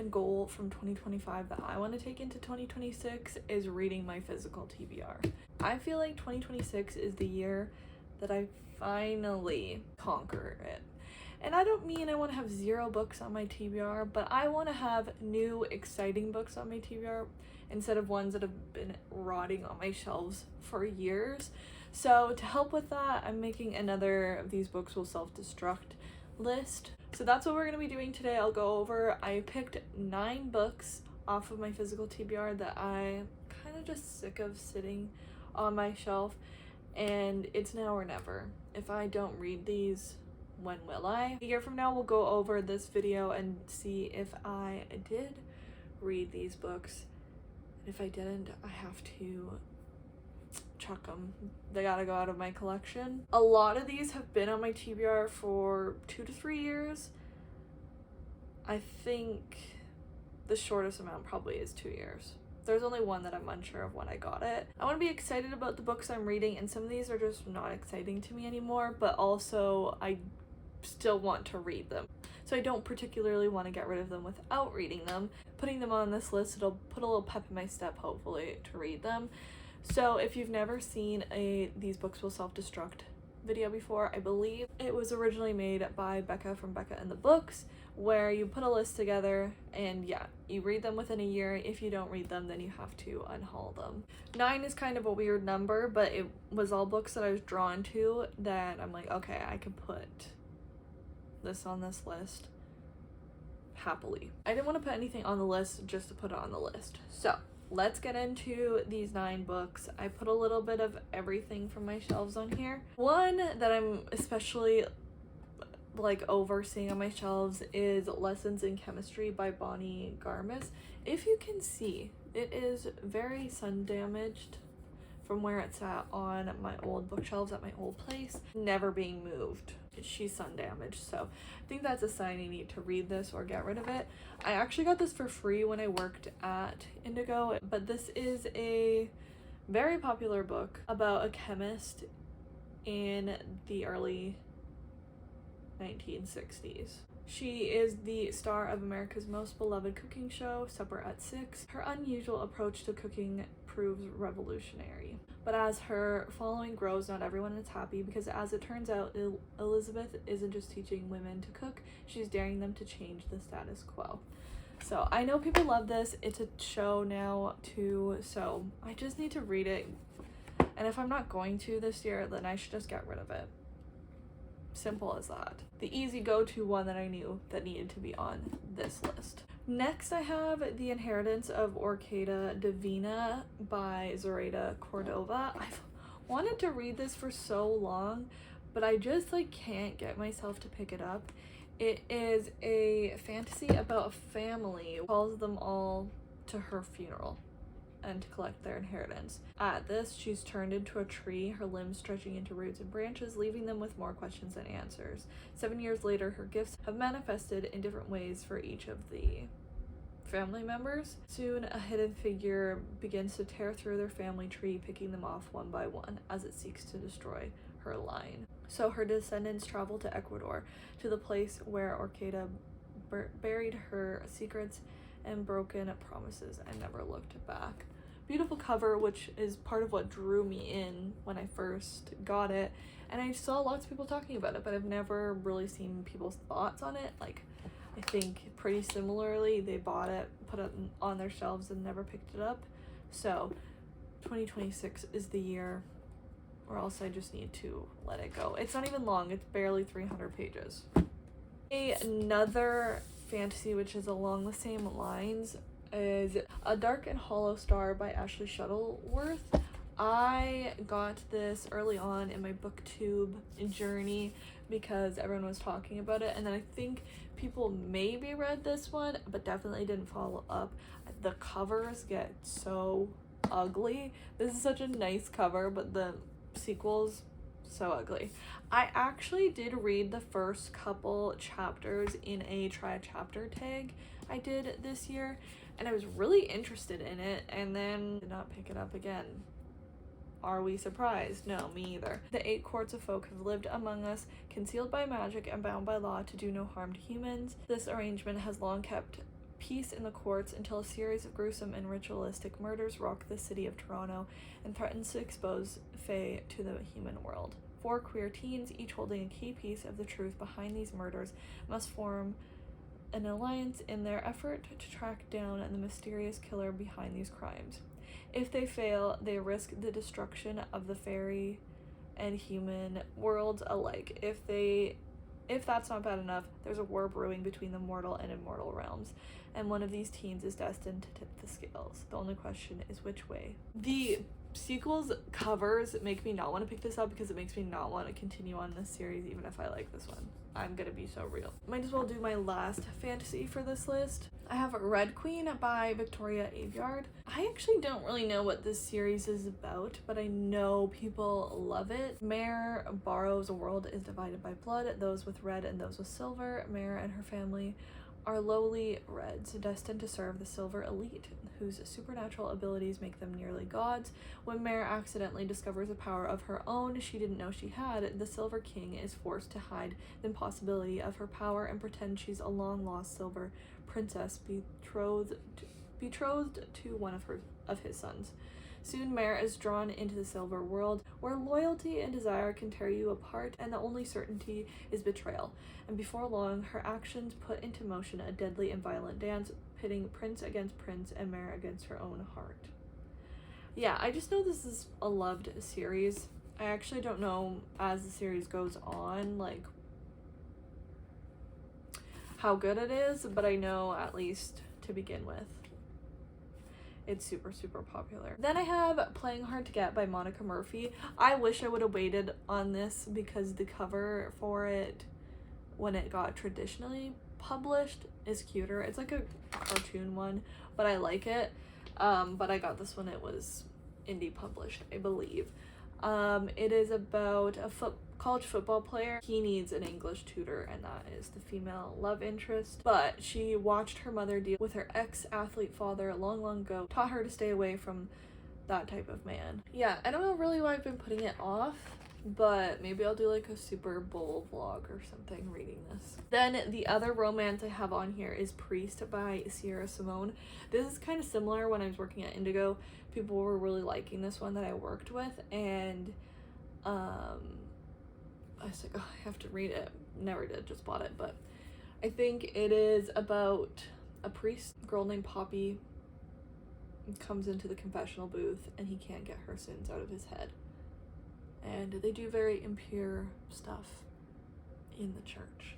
goal from 2025 that I want to take into 2026 is reading my physical TBR. I feel like 2026 is the year that I finally conquer it. And I don't mean I want to have 0 books on my TBR, but I want to have new, exciting books on my TBR instead of ones that have been rotting on my shelves for years. So to help with that, I'm making another of these books will self-destruct list. So that's what we're going to be doing today. I'll go over, I picked 9 books off of my physical TBR that I'm kind of just sick of sitting on my shelf, and it's now or never. If I don't read these, when will I? A year from now, we'll go over this video and see if I did read these books. And if I didn't, I have to chuck them. They gotta go out of my collection. A lot of these have been on my TBR for 2 to 3 years. I think the shortest amount probably is 2 years. There's only one that I'm unsure of when I got it. I want to be excited about the books I'm reading, and some of these are just not exciting to me anymore, but also I still want to read them. So I don't particularly want to get rid of them without reading them. Putting them on this list, it'll put a little pep in my step, hopefully, to read them. So if you've never seen a These Books Will Self-Destruct video before, I believe it was originally made by Becca from Becca and the Books, where you put a list together and yeah, you read them within a year. If you don't read them, then you have to unhaul them. 9 is kind of a weird number, but it was all books that I was drawn to that I'm like, okay, I could put this on this list happily. I didn't want to put anything on the list just to put it on the list. So let's get into these 9 books. I put a little bit of everything from my shelves on here. One that I'm especially like overseeing on my shelves is Lessons in Chemistry by Bonnie Garmis. If you can see, it is very sun damaged from where it's at on my old bookshelves at my old place, never being moved. She's sun damaged, so I think that's a sign you need to read this or get rid of it. I actually got this for free when I worked at Indigo, but this is a very popular book about a chemist in the early 1960s. She is the star of America's most beloved cooking show, Supper at 6. Her unusual approach to cooking proves revolutionary. But as her following grows, not everyone is happy, because as it turns out, Elizabeth isn't just teaching women to cook, she's daring them to change the status quo. So I know people love this. It's a show now too, so I just need to read it. And if I'm not going to this year, then I should just get rid of it. Simple as that. The easy go-to one that I knew that needed to be on this list. Next, I have The Inheritance of Orquídea Divina by Zoraida Cordova. I've wanted to read this for so long, but I just can't get myself to pick it up. It is a fantasy about a family who calls them all to her funeral and to collect their inheritance. At this, she's turned into a tree, her limbs stretching into roots and branches, leaving them with more questions than answers. 7 years later, her gifts have manifested in different ways for each of the family members. Soon, a hidden figure begins to tear through their family tree, picking them off one by one as it seeks to destroy her line. So her descendants travel to Ecuador, to the place where Orquídea buried her secrets and broken promises and never looked back. Beautiful cover, which is part of what drew me in when I first got it, and I saw lots of people talking about it, but I've never really seen people's thoughts on it. I think pretty similarly, they bought it, put it on their shelves, and never picked it up. So 2026 is the year, or else I just need to let it go. It's not even long, it's barely 300 pages. Another fantasy which is along the same lines is A Dark and Hollow Star by Ashley Shuttleworth. I got this early on in my booktube journey because everyone was talking about it, and then I think people maybe read this one but definitely didn't follow up. The covers get so ugly. This is such a nice cover, but the sequel's so ugly. I actually did read the first couple chapters in a try a chapter tag I did this year, and I was really interested in it, and then did not pick it up again. Are we surprised? No, me either. The 8 courts of folk have lived among us, concealed by magic and bound by law to do no harm to humans. This arrangement has long kept peace in the courts until a series of gruesome and ritualistic murders rock the city of Toronto and threatens to expose Faye to the human world. 4 queer teens, each holding a key piece of the truth behind these murders, must form an alliance in their effort to track down the mysterious killer behind these crimes. If they fail, they risk the destruction of the fairy and human worlds alike. If that's not bad enough, there's a war brewing between the mortal and immortal realms, and one of these teens is destined to tip the scales. The only question is which way. The sequel's covers make me not want to pick this up because it makes me not want to continue on this series even if I like this one. I'm gonna be so real. Might as well do my last fantasy for this list. I have Red Queen by Victoria Aveyard. I actually don't really know what this series is about, but I know people love it. Mare borrows a world is divided by blood, those with red and those with silver. Mare and her family are lowly reds, destined to serve the silver elite, whose supernatural abilities make them nearly gods. When Mare accidentally discovers a power of her own she didn't know she had, the Silver King is forced to hide the impossibility of her power and pretend she's a long-lost silver princess betrothed to one of his sons. Soon Mare is drawn into the silver world, where loyalty and desire can tear you apart, and the only certainty is betrayal. And before long, her actions put into motion a deadly and violent dance, pitting prince against prince and Mare against her own heart. Yeah, I just know this is a loved series. I actually don't know, as the series goes on, like, how good it is, but I know at least to begin with, it's super, super popular. Then I have Playing Hard to Get by Monica Murphy. I wish I would have waited on this because the cover for it, when it got traditionally published, is cuter. It's like a cartoon one, but I like it. But I got this when it was indie published, I believe. It is about a college football player. He needs an English tutor, and that is the female love interest. But she watched her mother deal with her ex-athlete father long, long ago, taught her to stay away from that type of man. Yeah, I don't know really why I've been putting it off, but maybe I'll do like a Super Bowl vlog or something reading this. Then the other romance I have on here is Priest by Sierra Simone. This is kind of similar. When I was working at Indigo, people were really liking this one that I worked with, and I was like, oh, I have to read it. Never did, just bought it. But I think it is about a priest, a girl named Poppy, comes into the confessional booth and he can't get her sins out of his head. And they do very impure stuff in the church.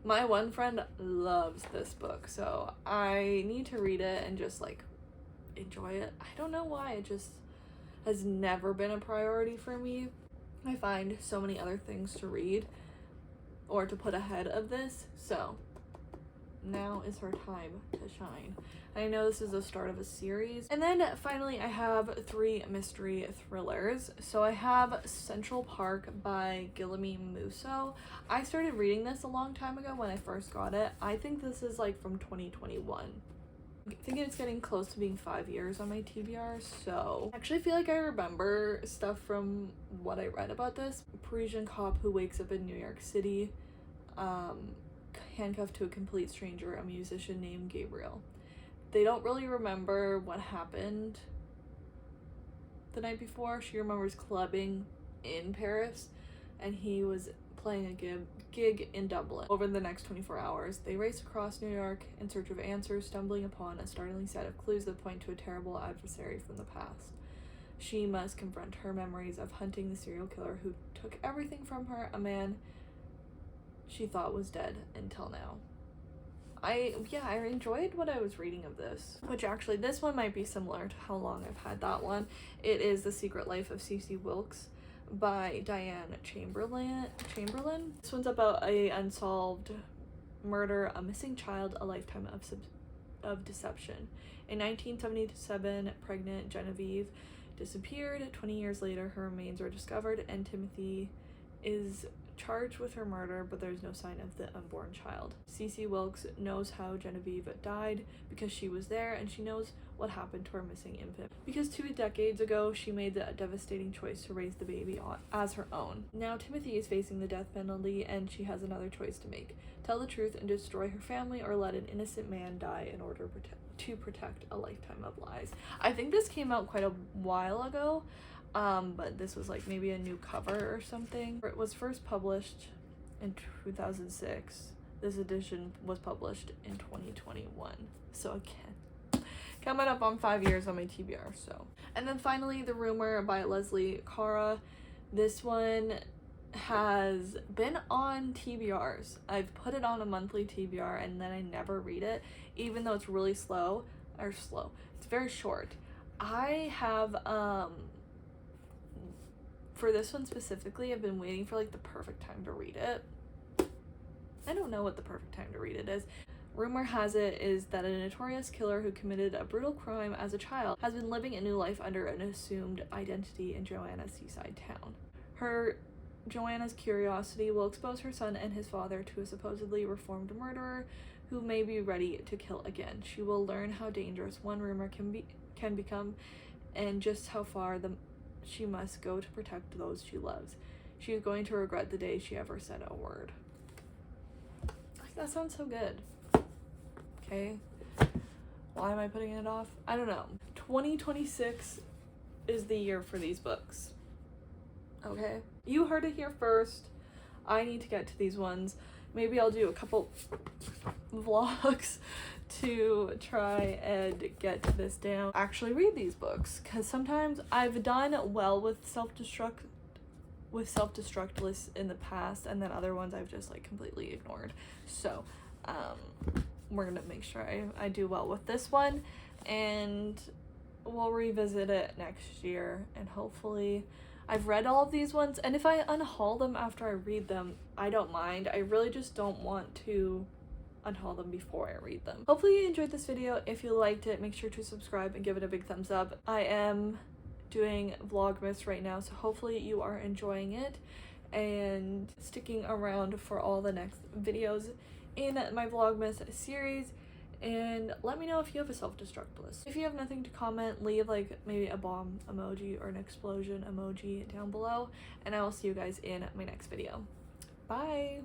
My one friend loves this book, so I need to read it and just like enjoy it. I don't know why, it just has never been a priority for me. I find so many other things to read or to put ahead of this, so now is her time to shine. I know this is the start of a series. And then finally I have 3 mystery thrillers. So I have Central Park by Guillermine Musso. I started reading this a long time ago when I first got it. I think this is like from 2021. I think it's getting close to being 5 years on my TBR, so I actually feel like I remember stuff from what I read about this. A Parisian cop who wakes up in New York City, handcuffed to a complete stranger, a musician named Gabriel. They don't really remember what happened the night before. She remembers clubbing in Paris, and he was playing a gig in Dublin. Over the next 24 hours, they race across New York in search of answers, stumbling upon a startling set of clues that point to a terrible adversary from the past. She must confront her memories of hunting the serial killer who took everything from her, a man she thought was dead until now. I enjoyed what I was reading of this, which actually this one might be similar to how long I've had that one. It is The Secret Life of C.C. Wilkes by Diane Chamberlain. This one's about a unsolved murder, a missing child, a lifetime of deception. In 1977, pregnant Genevieve disappeared. 20 years later, her remains were discovered, and Timothy is charged with her murder, but there's no sign of the unborn child. C.C. Wilkes knows how Genevieve died because she was there, and she knows what happened to her missing infant, because 2 decades ago she made the devastating choice to raise the baby as her own. Now Timothy is facing the death penalty and she has another choice to make: tell the truth and destroy her family, or let an innocent man die in order to protect a lifetime of lies. I think this came out quite a while ago, but this was like maybe a new cover or something. It was first published in 2006. This edition was published in 2021. So again, coming up on 5 years on my TBR. So, and then finally, The Rumor by Leslie Cara. This one has been on TBRs. I've put it on a monthly TBR and then I never read it, even though it's really slow. It's very short. I have for this one specifically, I've been waiting for like the perfect time to read it. I don't know what the perfect time to read it is. Rumor has it is that a notorious killer who committed a brutal crime as a child has been living a new life under an assumed identity in Joanna's seaside town. Joanna's curiosity will expose her son and his father to a supposedly reformed murderer who may be ready to kill again. She will learn how dangerous one rumor can become, and just how far she must go to protect those she loves. She is going to regret the day she ever said a word. That sounds so good. Okay. Why am I putting it off? I don't know. 2026 is the year for these books. Okay? You heard it here first. I need to get to these ones. Maybe I'll do a couple vlogs to try and get this down. Actually read these books, because sometimes I've done well with self-destruct lists in the past, and then other ones I've just like completely ignored. So we're gonna make sure I do well with this one, and we'll revisit it next year, and hopefully I've read all of these ones, and if I unhaul them after I read them, I don't mind. I really just don't want to unhaul them before I read them. Hopefully you enjoyed this video. If you liked it, make sure to subscribe and give it a big thumbs up. I am doing Vlogmas right now, so hopefully you are enjoying it and sticking around for all the next videos in my Vlogmas series. And let me know if you have a self-destruct list. If you have nothing to comment, leave like maybe a bomb emoji or an explosion emoji down below, and I will see you guys in my next video. Bye!